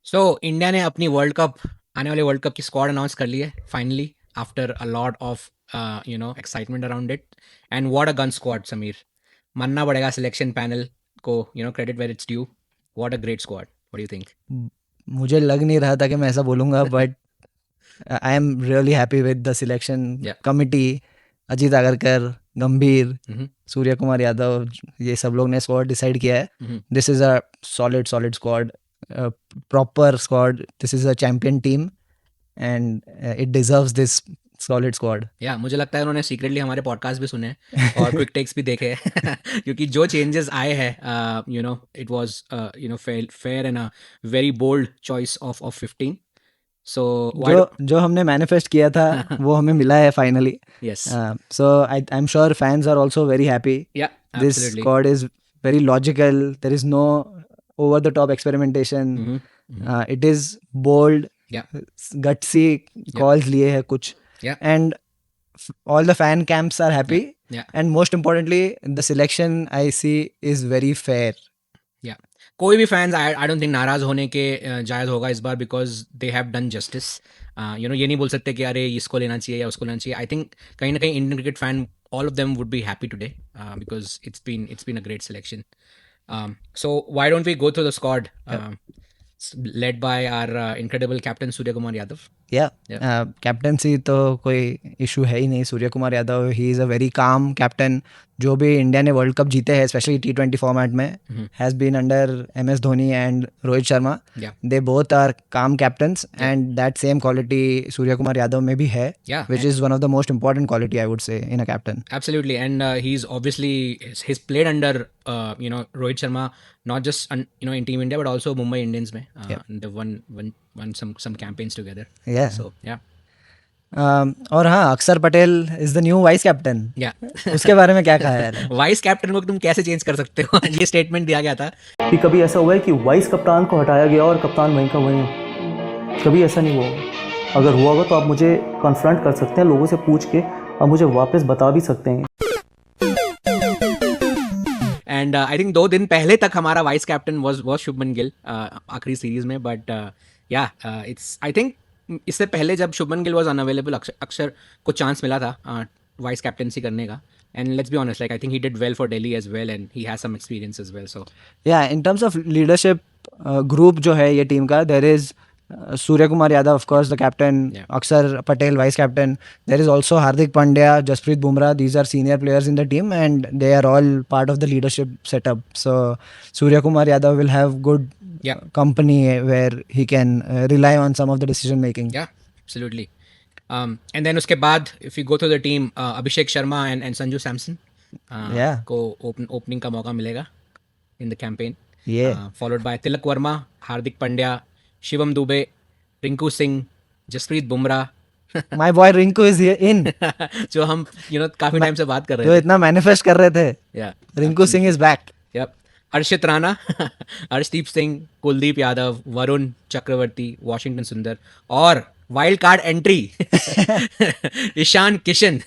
So India ने अपनी world cup आने वाले वर्ल्ड कप की स्क्वाड अनाउंस कर ली है finally after a lot of excitement around it and what a gun squad Sameer मानना पड़ेगा सिलेक्शन पैनल को credit where it's due what a great squad what do you think म- मुझे लग नहीं रहा था कि मैं ऐसा बोलूँगा, but I am really happy with the selection या कमिटी। अजीत आगरकर, गंभीर, सूर्य कुमार यादव, ये सब लोग ने स्क्वाड डिसाइड किया है. This is a solid solid squad, proper squad. This is a champion team and it deserves this solid squad. या मुझे लगता है उन्होंने सीक्रेटली हमारे पॉडकास्ट भी सुने हैं और क्विक टेक्स भी देखे हैं क्योंकि जो चेंजेस आए हैं it was fair and a very bold choice of 15 so जो व्हाई जो हमने मैनिफेस्ट किया था वो हमें मिला है finally. Yes So I'm sure fans are also very happy. या This absolutely squad is very logical. There is no over the top experimentation. It is bold, या gutsy या calls लिए है कुछ, या and all the fan camps are या happy. या And most importantly, the selection I see is very fair. या कोई भी फैंस आई डोंट थिंक नाराज होने के जायज़ होगा इस बार because they have done justice ये नहीं बोल सकते कि अरे इसको लेना चाहिए या उसको लेना चाहिए आई थिंक कहीं ना कहीं Indian cricket fan all of them would be happy today because it's been a great selection so why don't we go through the squad led by our incredible captain Surya Kumar Yadav. या Yeah. Captaincy तो कोई issue है ही नहीं. Surya Kumar Yadav, he is a very calm captain. जो भी India ने world cup जीते हैं स्पेशली T20 फॉर्मेट में, has been under MS Dhoni and Rohit Sharma. Yeah. They both are calm captains Yeah. And that same quality Surya Kumar Yadav में भी है, Yeah. Which is one of the most important quality I would say in a captain. Absolutely, and he's obviously he's played under Rohit Sharma, not just in Team India but also Mumbai Indians में Yeah. they've won some campaigns together. Yeah. So yeah, और हाँ, अक्षर Patel is the new vice captain. yeah. उसके बारे में क्या ख्याल है? वाइस कैप्टन को तुम कैसे चेंज कर सकते हो ये स्टेटमेंट दिया गया था. कि कभी ऐसा हुआ है कि वाइस कप्तान को हटाया गया और कप्तान वहीं का वहीं? कभी ऐसा नहीं हुआ होगा. अगर हुआ होगा तो आप मुझे कन्फ्रंट कर सकते हैं, लोगों से पूछ के आप मुझे वापस बता भी सकते हैं. एंड आई थिंक 2 दिन पहले तक हमारा vice captain was Shubman Gill आखिरी सीरीज में बट या इट्स आई थिंक इससे पहले जब शुभमन गिल वाज अनअवेलेबल अक्षर को चांस मिला था वाइस कैप्टनसी करने का and let's be honest like I think he did well for Delhi as well and he has some experience as well so yeah in terms of leadership group जो है ये team का, there is Surya Kumar Yadav of course the captain, Yeah. Axar Patel vice captain. There is also Hardik Pandya, Jasprit Bumrah. These are senior players in the team and they are all part of the leadership setup. So Surya Kumar Yadav will have good Yeah. company where he can rely on some of the decision making. Yeah absolutely and then उसके बाद if you go through the team Abhishek Sharma and Sanju Samson Yeah. को opening का मौका मिलेगा in the campaign Yeah. Followed by Tilak Varma, Hardik Pandya, Shivam Dube, Rinku Singh, Jasprit Bumrah My boy Rinku is here in. जो हम काफी time से बात कर जो रहे थे. इतना मैनिफेस्ट कर रहे थे. Yeah Rinku Singh is back. Yup Harshit Rana Harshdeep Singh, Kuldeep Yadav, Varun Chakravarthy, Washington Sundar और wild card entry Ishan Kishan.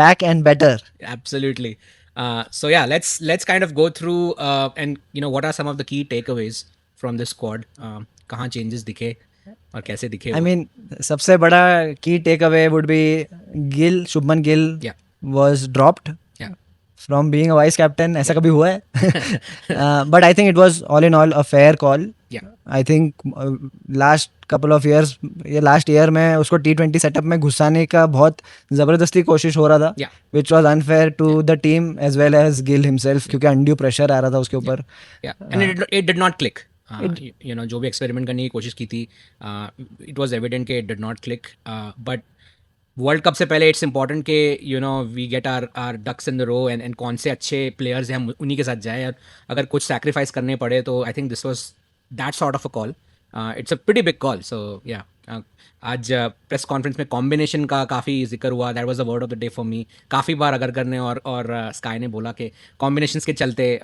Back and better. Absolutely. So yeah, let's kind of go through and what are some of the key takeaways from this squad. कहाँ changes दिखे और कैसे दिखे I वो? mean, सबसे बड़ा key takeaway would be Gill, Shubman Gill Yeah. was dropped Yeah. from being a vice captain. ऐसा कभी हुआ है? But I think it was all in all a fair call. Yeah. I think last couple of years, ये last year में उसको T20 setup में घुसाने का बहुत ज़बरदस्ती कोशिश हो रहा था, Yeah. which was unfair to the team as well as Gill himself, क्योंकि undue pressure आ रहा था उसके ऊपर. Yeah. And it did not click. जो भी एक्सपेरिमेंट करने की कोशिश की थी इट वाज एविडेंट कि it did not click but world cup से पहले इट्स इंपॉर्टेंट कि we get our ducks in the row and कौन से अच्छे प्लेयर्स हैं हम उन्हीं के साथ जाएं और अगर कुछ सैक्रिफाइस करने पड़े तो I think this was that sort of a call. It's a pretty big call. So yeah आज प्रेस कॉन्फ्रेंस में कॉम्बिनेशन का काफ़ी जिक्र हुआ. That was the word of the day for me. काफ़ी बार अगर ने और स्काई ने बोला कि कॉम्बिनेशंस के चलते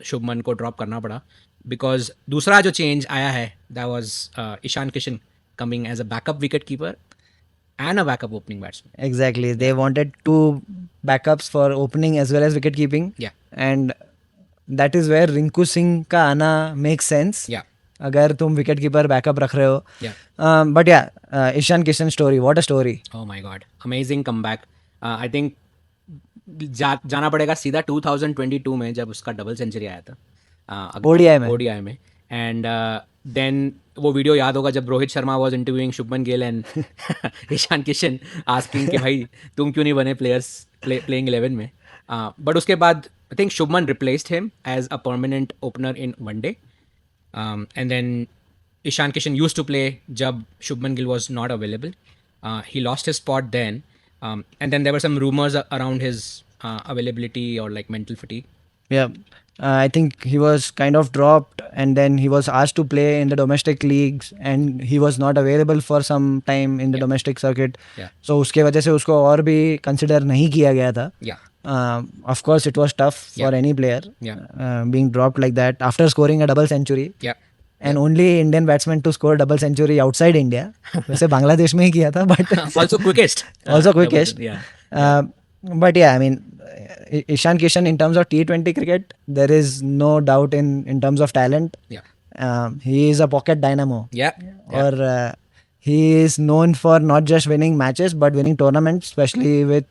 शुभमन को ड्रॉप करना पड़ा बिकॉज दूसरा जो चेंज आया है that was Ishan Kishan coming as a backup wicket keeper and a backup opening batsman. Exactly. They wanted two backups for opening as well as wicket keeping. Yeah. And that is where Rinku Singh का आना makes sense. Yeah. अगर तुम wicket keeper backup रख रहे हो. Yeah. But yeah, Ishan Kishan story, what a story. Oh my God, amazing comeback. I think जाना पड़ेगा सीधा 2022 में जब उसका डबल सेंचुरी आया था ODI में. ओडीआई में. एंड देन वो वीडियो याद होगा जब Rohit Sharma was interviewing Shubman Gill and Ishan Kishan asking कि भाई तुम क्यों नहीं बने प्लेइंग 11 में. बट उसके बाद I think Shubman replaced him as a permanent opener in one day. And then Ishan Kishan used to play जब Shubman Gill was not available. He lost his spot then. And then there were some rumors around his availability or like mental fatigue. Yeah, I think he was kind of dropped, and then he was asked to play in the domestic leagues, and he was not available for some time in the domestic circuit. Yeah. So उसके वजह से उसको और भी consider नहीं किया गया था. Yeah. Of course, it was tough for any player being dropped like that after scoring a double century. Yeah. And only Indian batsman to score double century outside India. वैसे बांग्लादेश में ही किया था, but Also quickest. also quickest. Yeah. But yeah, I mean, Ishan Kishan in terms of T20 cricket, there is no doubt in terms of talent. Yeah. He is a pocket dynamo. Yeah. Or he is known for not just winning matches but winning tournaments, especially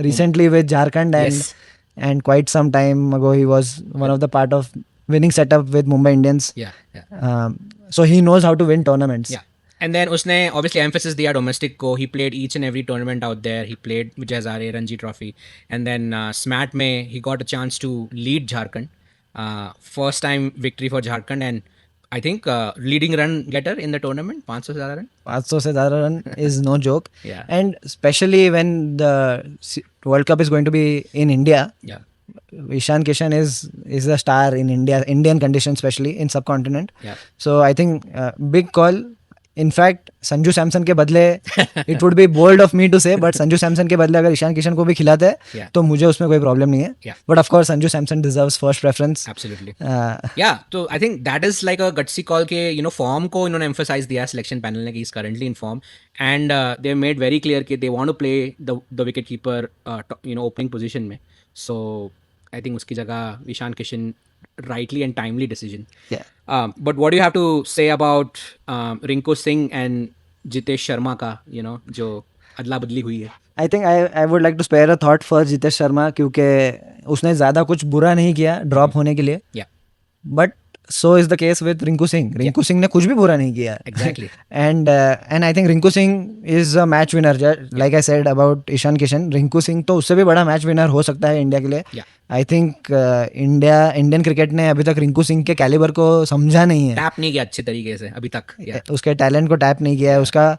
recently with Jharkhand, Yes. and quite some time ago he was one of the part of winning setup with Mumbai Indians. Yeah. Yeah. So he knows how to win tournaments. Yeah. And then उसने obviously emphasis दिया domestic को. He played each and every tournament out there. He played Vijay Hazare, Ranji Trophy, and then SMAT में he got a chance to lead Jharkhand. First time victory for Jharkhand, and I think leading run getter in the tournament, 500 से ज़्यादा run. 500 से ज़्यादा run is no joke. Yeah. And especially when the World Cup is going to be in India. Yeah. Ishan Kishan is a star in Indian conditions, especially in subcontinent. Yeah. So I think big call. In fact, Sanju Samson के बदले it would be bold of me to say, but Sanju Samson के बदले अगर ईशान किशन को भी खिलाते हैं तो मुझे उसमें कोई प्रॉब्लम नहीं है. Yeah. But of course, Sanju Samson deserves first preference. Absolutely. Yeah, so I think that is like a gutsy call के form को इन्होंने emphasize दिया selection panel ने कि he's currently in form, and they made very clear कि they want to play the wicket keeper opening position में. So I think उसकी जगह Ishan Kishan rightly and timely decision. Yeah. But what do you have to say about Rinku Singh and Jitesh Sharma का जो अदला बदली हुई है? I think I would like to spare a thought for Jitesh Sharma क्योंकि उसने ज़्यादा कुछ बुरा नहीं किया ड्रॉप होने के लिए. Yeah. But so is the case with Rinku Singh. Rinku Singh ने कुछ भी बुरा नहीं किया. Exactly. And I think Rinku Singh is a match winner. Like I said about Ishan Kishan, Rinku Singh तो उससे भी बड़ा मैच विनर हो सकता है इंडिया के लिए. Yeah. I think Indian cricket ने अभी तक रिंकू सिंह के कैलिबर को समझा नहीं है. टैप नहीं किया अच्छे तरीके से अभी तक. Yeah. उसके टैलेंट को टैप नहीं किया है. उसका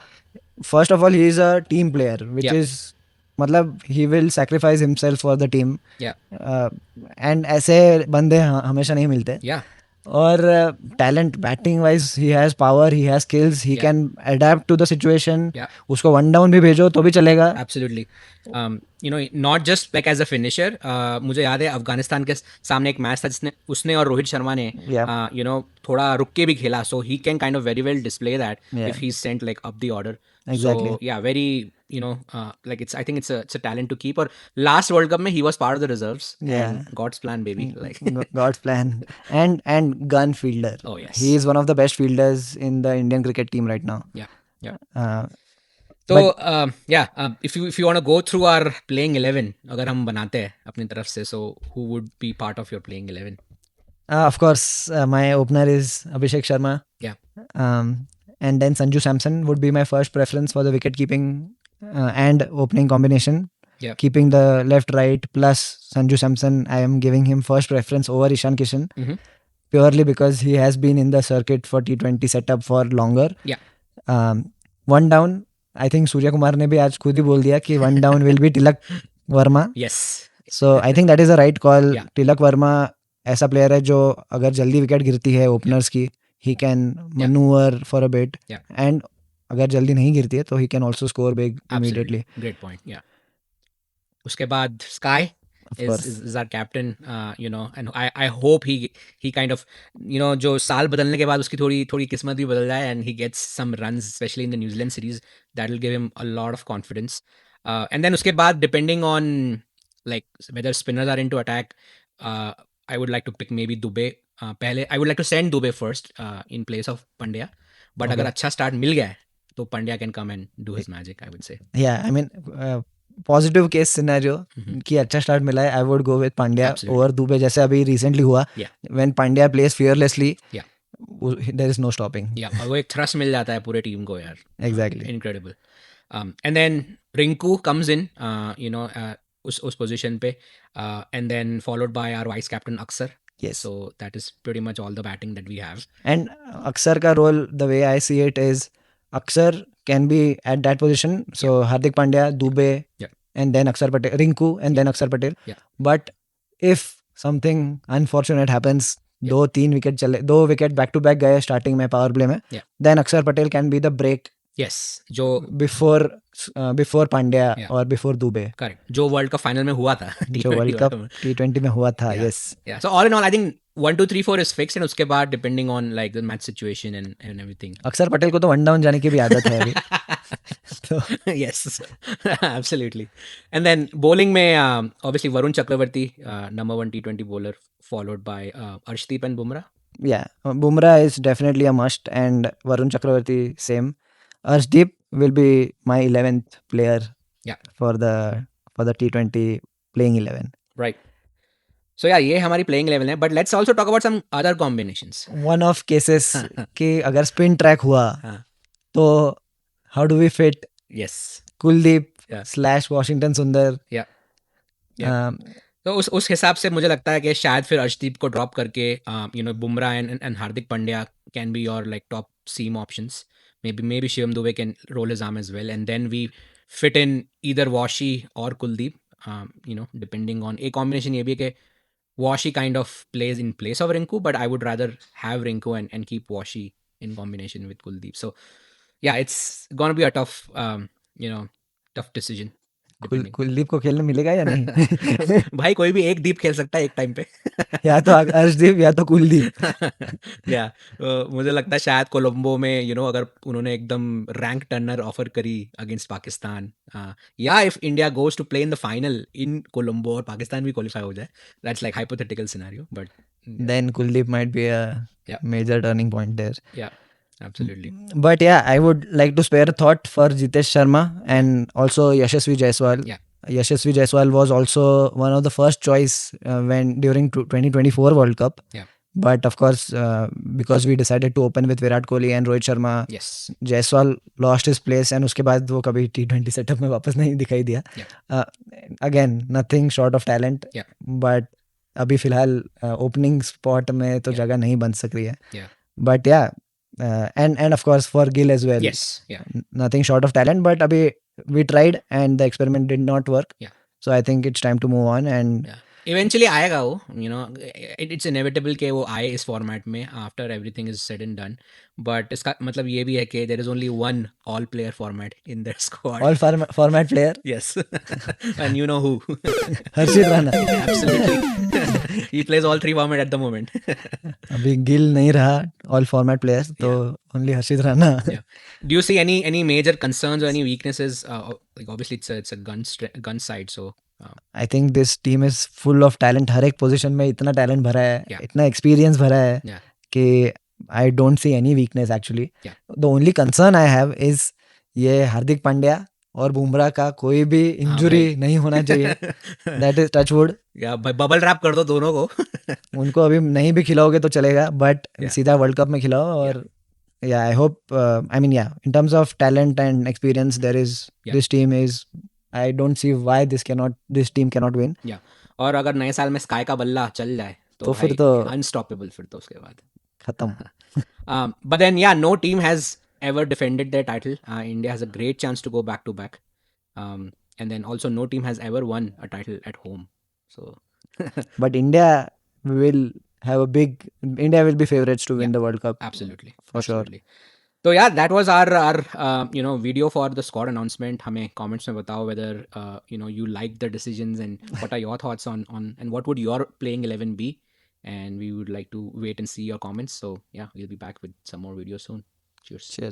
first of all he is a team player which is मतलब he will sacrifice himself for the team. And ऐसे बंदे हमेशा नहीं मिलते. Yeah. और talent batting wise he has power, he has skills, he can adapt to the situation. उसको one down भी भेजो तो भी चलेगा. Absolutely. Not just like as a finisher. मुझे याद है अफगानिस्तान के सामने एक मैच था जिसने उसने और रोहित शर्मा ने थोड़ा रुक के भी खेला. So he can kind of very well display that if he sent like up the order. Exactly. So yeah, very like I think it's a talent to keep. Or last World Cup में he was part of the reserves. Yeah. And God's plan, baby. Like God's plan. And gun fielder. Oh yes. He is one of the best fielders in the Indian cricket team right now. Yeah. So if you want to go through our playing 11, अगर हम बनाते हैं अपनी तरफ से, so who would be part of your playing 11? Of course, my opener is Abhishek Sharma. Yeah. And then Sanju Samson would be my first preference for the wicket keeping and opening combination. Yeah. Keeping the left right plus Sanju Samson, I am giving him first preference over Ishan Kishan. Mm-hmm. Purely because he has been in the circuit for T20 setup for longer. Yeah. One down, I think Surya Kumar ने भी आज खुद ही बोल दिया कि one down will be Tilak Verma. Yes. So I think that is a right call. Yeah. Tilak Verma ऐसा player है जो अगर जल्दी विकेट गिरती है ओपनर्स की, he can maneuver for a bit. Yeah. And अगर जल्दी नहीं गिरती है तो he can also score big immediately. Great point. Yeah. उसके बाद Sky is our captain, and I hope he kind of जो साल बदलने के बाद उसकी थोड़ी किस्मत भी बदल जाए and he gets some runs, especially in the New Zealand series. That will give him a lot of confidence. And then उसके बाद depending on like whether spinners are into attack, I would like to pick maybe Dubey. पहले I would like to send Dubey first in place of Pandya, but अगर अच्छा start मिल गया है तो Pandya can come and do his magic, I would say. Yeah, I mean, positive case scenario कि अच्छा start मिला है, I would go with Pandya Absolutely. Over Dube, जैसे अभी रिसेंटली हुआ Yeah. When Pandya plays fearlessly, Yeah. There is no stopping. Yeah, और वो एक thrust मिल जाता है पूरे टीम को यार. Exactly. Incredible. And then Rinku comes in, उस पोजीशन पे, and then followed by our vice captain Aksar. Yes. So that is pretty much all the batting that we have. And Aksar का role, the way I see it is, Aksar can be at that position. So Hardik Pandya, Dubey, Yeah. and then Aksar Patel, Rinku, and then Aksar Patel. Yeah. But if something unfortunate happens, दो wicket back to back गए starting में power play में, Yeah. then Aksar Patel can be the break Yes, जो before Pandya Yeah. or before Dubey, correct, जो world cup final में हुआ था. जो वर्ल्ड कप T20 में हुआ था. Yeah. Yes. Yeah, so all in all I think 1 2 3 4 is fixed, and उसके बाद depending on like the match situation and everything. अक्सर पटेल को तो वन डाउन जाने की भी आदत है अभी. तो Yes, absolutely. And then bowling में obviously Varun Chakravarti, number 1 T20 bowler, followed by Arshdeep and Bumrah. yeah, Bumrah is definitely a must, and Varun Chakravarti same. Arshdeep will be my 11th player Yeah. for the T20 playing 11. Right. So yeah, ये हमारी playing 11 है, but let's also talk about some other combinations. One of cases कि अगर spin track हुआ हाँ. तो how do we fit Yes. Kuldeep Yeah. / Washington Sundar? Yeah. Yeah. तो उस हिसाब से मुझे लगता है कि शायद फिर अर्शदीप को ड्रॉप करके Bumrah and Hardik Pandya can be your like top seam options. Maybe Shivam Dubey can roll his arm as well, and then we fit in either Washi or Kuldeep, depending on a combination. ये भी है कि Washi kind of plays in place of Rinku, but I would rather have Rinku and keep Washi in combination with Kuldeep. So yeah, it's gonna be a tough tough decision. depending. Kuldeep को खेलने मिलेगा या नहीं? भाई कोई भी एक दीप खेल सकता है एक टाइम पे. या तो अर्शदीप या तो कुलदीप. या मुझे लगता है शायद कोलंबो में अगर उन्होंने एकदम रैंक टर्नर ऑफर करी अगेंस्ट पाकिस्तान, या if India goes to play in the final in Colombo और पाकिस्तान भी क्वालिफाई हो जाए, that's like hypothetical scenario, but then Kuldeep might be a major turning point there. Yeah absolutely. But yeah, I would like to spare a thought for Jitesh Sharma and also Yashasvi Jaiswal. Yeah. Yashasvi Jaiswal was also one of the first choice when during 2024 World Cup. Yeah. But of course, because we decided to open with Virat Kohli and Rohit Sharma, Yes. Jaiswal lost his place and उसके बाद वो कभी T20 setup में वापस नहीं दिखाई दिया. Again, nothing short of talent. Yeah. But अभी फिलहाल ओपनिंग स्पॉट में तो जगह नहीं बन सक रही है. Yeah. But yeah. And of course for Gill as well. Yes. Yeah. Nothing short of talent, but abhi we tried and the experiment did not work. Yeah. So I think it's time to move on and eventually आएगा वो, it's inevitable कि वो आए इस format में after everything is said and done. But इसका मतलब ये भी है कि there is only one all player format in that squad. all format player. Yes. And you know who. Harshit Rana. Absolutely. He plays all three format at the moment. अभी गिल नहीं रहा all format players, तो only Harshit Rana. Yeah. Do you see any major concerns or any weaknesses? Like obviously it's a gun side, so I think this team is full of talent. हर एक position में इतना talent भरा है, Yeah. इतना experience भरा है Yeah. कि I don't see any weakness actually. Yeah. The only concern I have is ये हार्दिक पांड्या और बुमराह का कोई भी इंजुरी नहीं होना चाहिए. That is touch wood. या बबल रैप कर दो दोनों को. उनको अभी नहीं भी खिलाओगे तो चलेगा, बट Yeah. सीधा वर्ल्ड कप में खिलाओ. और yeah, I hope I mean yeah, in terms of talent and experience, there is Yeah. this team is, I don't see why this team cannot win. या और अगर नए साल में स्काई का बल्ला चल जाए तो फिर तो अनस्टॉपेबल फिर तो उसके बाद. खत्म. But then, yeah, no team has ever defended their title. India has a great chance to go back to back. And then also no team has ever won a title at home. So, But India will be favorites to win the World Cup. absolutely. For sure. Absolutely. So yeah, that was our video for the squad announcement. हमें comments में बताओ whether you like the decisions and what are your thoughts on and what would your playing 11 be, and we would like to wait and see your comments. So yeah, we'll be back with some more videos soon. Cheers. Cheers.